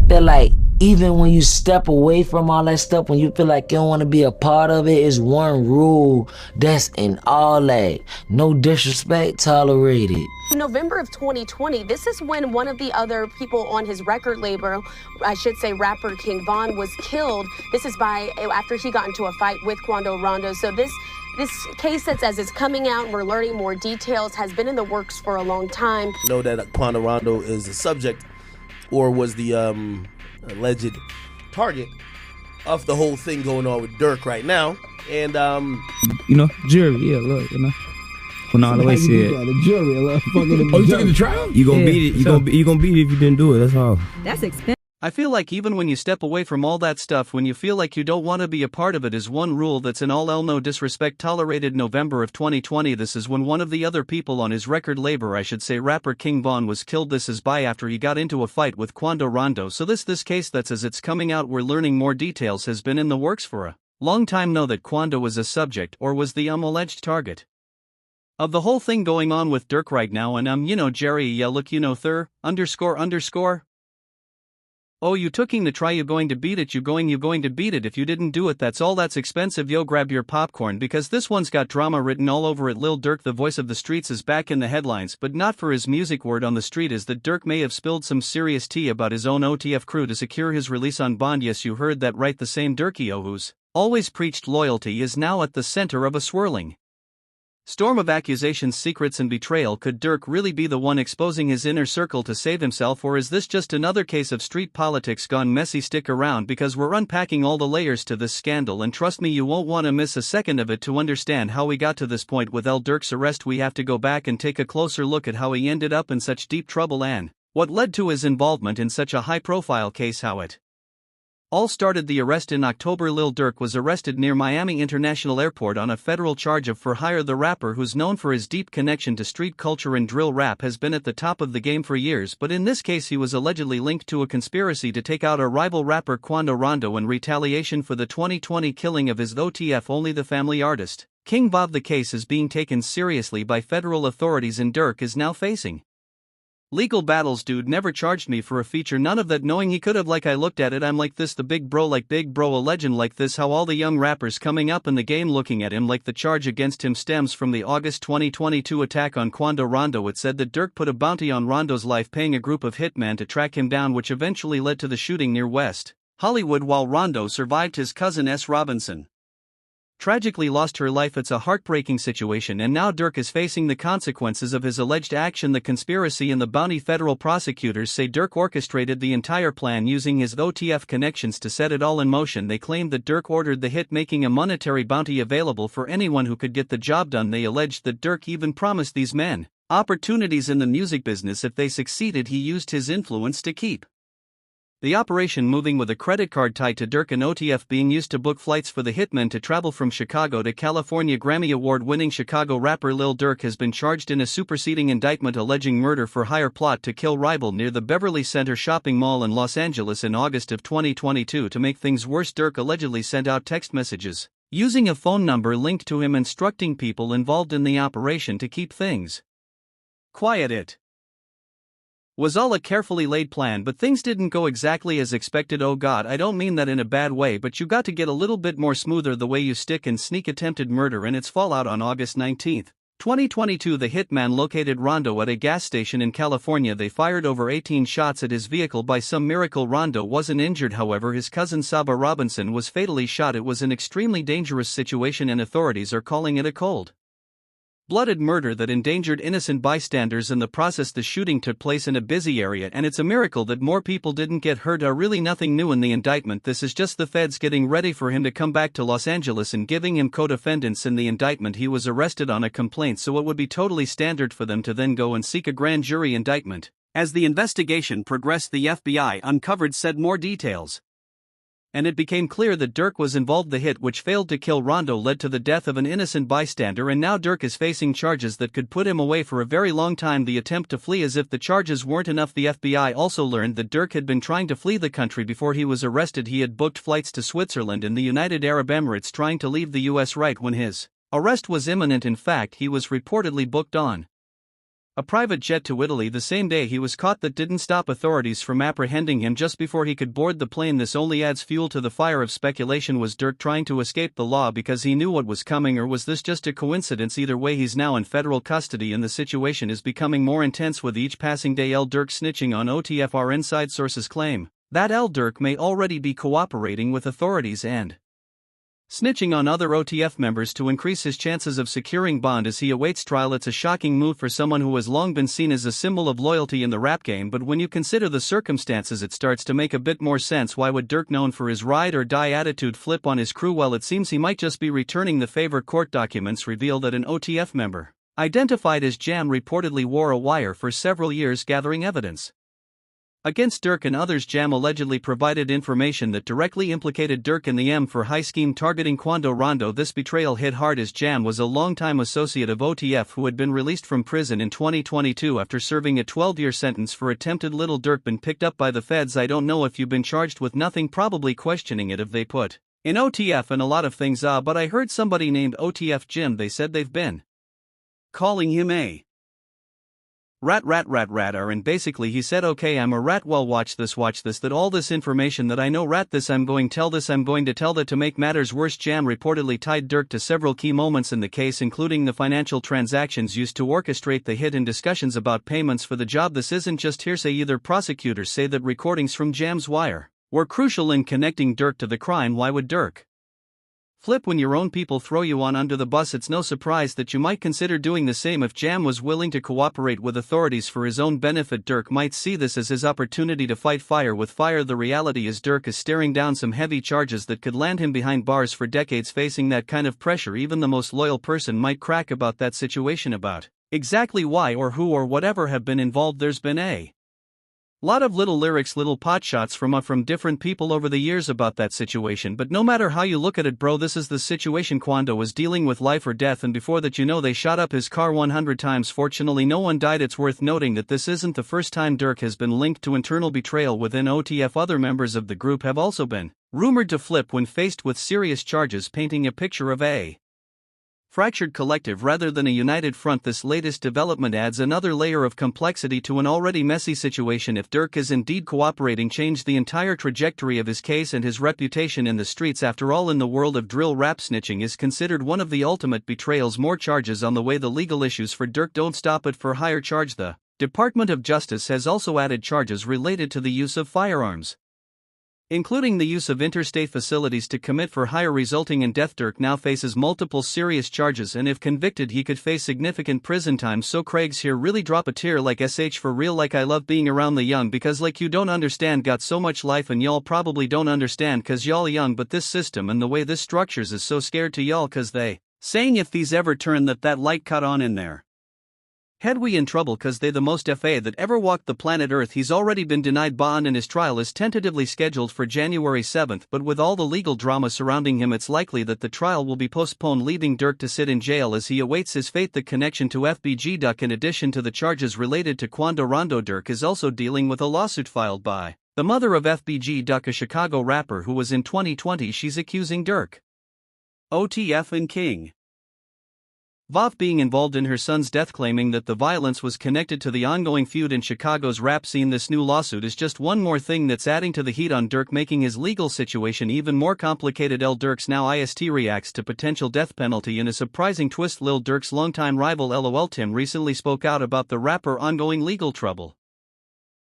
that like even when you step away from all that stuff, when you feel like you don't want to be a part of it, is one rule that's in all that. No disrespect tolerated. In November of 2020, this is when one of the other people on his record label, I should say rapper King Von, was killed. This is after he got into a fight with Quando Rondo. So this case that's as it's coming out and we're learning more details has been in the works for a long time. Know that Quando Rondo is the subject or was the alleged target of the whole thing going on with Durk right now. And jury, yeah, look, when all the way said the jury, oh, you taking the trial? You gonna beat it. You gonna beat it if you didn't do it. That's all. That's expensive. I feel like even when you step away from all that stuff, when you feel like you don't want to be a part of it, is one rule that's in all no disrespect tolerated. November of 2020, this is when one of the other people on his record label, I should say rapper King Von, was killed. This is after he got into a fight with Quando Rondo. So this case that's as it's coming out, we're learning more details, has been in the works for a long time. Know that Quando was a subject or was the alleged target of the whole thing going on with Durk right now. And Jerry, yeah, look, thir __. Oh, you taking the try, you going to beat it, you going to beat it. If you didn't do it, that's all that's expensive. Yo, grab your popcorn because this one's got drama written all over it. Lil Durk, the voice of the streets, is back in the headlines, but not for his music. Word on the street is that Durk may have spilled some serious tea about his own OTF crew to secure his release on bond. Yes, you heard that right, the same Durkio who's always preached loyalty is now at the center of a swirling storm of accusations, secrets and betrayal. Could Durk really be the one exposing his inner circle to save himself, or is this just another case of street politics gone messy? Stick around because we're unpacking all the layers to this scandal, and trust me, you won't want to miss a second of it. To understand how we got to this point with Lil Durk's arrest, we have to go back and take a closer look at how he ended up in such deep trouble and what led to his involvement in such a high-profile case. How it all started. The arrest in October. Lil Durk was arrested near Miami International Airport on a federal charge of for hire. The rapper, who's known for his deep connection to street culture and drill rap, has been at the top of the game for years, but in this case he was allegedly linked to a conspiracy to take out a rival rapper Quando Rondo in retaliation for the 2020 killing of his OTF only the family artist, King Bob. The case is being taken seriously by federal authorities and Durk is now facing legal battles. Dude never charged me for a feature, none of that, knowing he could have. Like, I looked at it, I'm like, this the big bro, like big bro, a legend like this. How all the young rappers coming up in the game looking at him like the charge against him stems from the August 2022 attack on Quando Rondo. It said that Durk put a bounty on Rondo's life, paying a group of hitmen to track him down, which eventually led to the shooting near West Hollywood. While Rondo survived, his cousin S. Robinson tragically lost her life. It's a heartbreaking situation, and now Durk is facing the consequences of his alleged action. The conspiracy and the bounty. Federal prosecutors say Durk orchestrated the entire plan using his OTF connections to set it all in motion. They claimed that Durk ordered the hit, making a monetary bounty available for anyone who could get the job done. They alleged that Durk even promised these men opportunities in the music business if they succeeded. He used his influence to keep the operation moving, with a credit card tied to Durk and OTF being used to book flights for the hitmen to travel from Chicago to California. Grammy Award-winning Chicago rapper Lil Durk has been charged in a superseding indictment alleging murder for hire plot to kill rival near the Beverly Center shopping mall in Los Angeles in August of 2022. To make things worse, Durk allegedly sent out text messages using a phone number linked to him, instructing people involved in the operation to keep things quiet. It was all a carefully laid plan, but things didn't go exactly as expected. Oh god, I don't mean that in a bad way, but you got to get a little bit more smoother the way you stick and sneak attempted murder and its fallout. On August 19, 2022, the hitman located Rondo at a gas station in California. They fired over 18 shots at his vehicle. By some miracle, Rondo wasn't injured. However, his cousin Saba Robinson was fatally shot. It was an extremely dangerous situation, and authorities are calling it a cold-blooded murder that endangered innocent bystanders. In the process, the shooting took place in a busy area, and it's a miracle that more people didn't get hurt. Really nothing new in the indictment. This is just the feds getting ready for him to come back to Los Angeles and giving him co-defendants in the indictment. He was arrested on a complaint, so it would be totally standard for them to then go and seek a grand jury indictment. As the investigation progressed, the FBI uncovered said more details, and it became clear that Durk was involved. The hit, which failed to kill Rondo, led to the death of an innocent bystander, and now Durk is facing charges that could put him away for a very long time. The attempt to flee. As if the charges weren't enough, the FBI also learned that Durk had been trying to flee the country before he was arrested. He had booked flights to Switzerland and the United Arab Emirates, trying to leave the US right when his arrest was imminent. In fact, he was reportedly booked on a private jet to Italy the same day he was caught that didn't stop authorities from apprehending him just before he could board the plane. This only adds fuel to the fire of speculation. Was Durk trying to escape the law because he knew what was coming, or was this just a coincidence? Either way, he's now in federal custody and the situation is becoming more intense with each passing day. Lil Durk snitching on OTF. Our inside sources claim that Lil Durk may already be cooperating with authorities and snitching on other OTF members to increase his chances of securing bond as he awaits trial. It's a shocking move for someone who has long been seen as a symbol of loyalty in the rap game, but when you consider the circumstances it starts to make a bit more sense. Why would Durk, known for his ride or die attitude, flip on his crew? Well, it seems he might just be returning the favor. Court documents reveal that an OTF member, identified as Jam, reportedly wore a wire for several years gathering evidence against Durk and others. Jam allegedly provided information that directly implicated Durk in the M for high scheme targeting Quando Rondo. This betrayal hit hard as Jam was a longtime associate of OTF who had been released from prison in 2022 after serving a 12-year sentence for attempted. Lil Durk been picked up by the feds. I don't know if you've been charged with nothing, probably questioning it if they put in OTF and a lot of things. But I heard somebody named OTF Jim. They said they've been calling him a rat, and basically he said, okay, I'm a rat. Well, watch this, that all this information that I know, rat this, I'm going tell this, I'm going to tell that. To make matters worse, Jam reportedly tied Durk to several key moments in the case, including the financial transactions used to orchestrate the hit and discussions about payments for the job. This isn't just hearsay either. Prosecutors say that recordings from Jam's wire were crucial in connecting Durk to the crime. Why would Durk flip when your own people throw you on under the bus? It's no surprise that you might consider doing the same if Jam was willing to cooperate with authorities for his own benefit. Durk might see this as his opportunity to fight fire with fire. The reality is Durk is staring down some heavy charges that could land him behind bars for decades. Facing that kind of pressure, even the most loyal person might crack about that situation. About exactly why or who or whatever have been involved, there's been a lot of little lyrics, little potshots from different people over the years about that situation. But no matter how you look at it, bro, this is the situation. Quando was dealing with life or death, and before that, they shot up his car 100 times. Fortunately, no one died. It's worth noting that this isn't the first time Durk has been linked to internal betrayal within OTF. Other members of the group have also been rumored to flip when faced with serious charges, painting a picture of a fractured collective rather than a united front. This latest development adds another layer of complexity to an already messy situation. If Durk is indeed cooperating, change the entire trajectory of his case and his reputation in the streets. After all, in the world of drill rap, snitching is considered one of the ultimate betrayals. More charges on the way. The legal issues for Durk don't stop at for hire charge. The Department of Justice has also added charges related to the use of firearms, including the use of interstate facilities to commit for hire, resulting in death. Durk now faces multiple serious charges, and if convicted he could face significant prison time. So Craig's here really drop a tear like SH for real. Like, I love being around the young because like you don't understand, got so much life, and y'all probably don't understand cause y'all young, but this system and the way this structures is so scared to y'all cause they saying if these ever turn that light cut on in there head, we in trouble cause they the most FA that ever walked the planet Earth. He's already been denied bond and his trial is tentatively scheduled for January 7th, but with all the legal drama surrounding him it's likely that the trial will be postponed, leaving Durk to sit in jail as he awaits his fate. The connection to FBG Duck, in addition to the charges related to Quando Rondo, Durk is also dealing with a lawsuit filed by the mother of FBG Duck, a Chicago rapper who was in 2020. She's accusing Durk, OTF and King Vov being involved in her son's death, claiming that the violence was connected to the ongoing feud in Chicago's rap scene. This new lawsuit is just one more thing that's adding to the heat on Durk, making his legal situation even more complicated. Lil Durk's now IST reacts to potential death penalty in a surprising twist. Lil Durk's longtime rival LOL Tim recently spoke out about the rapper ongoing legal trouble.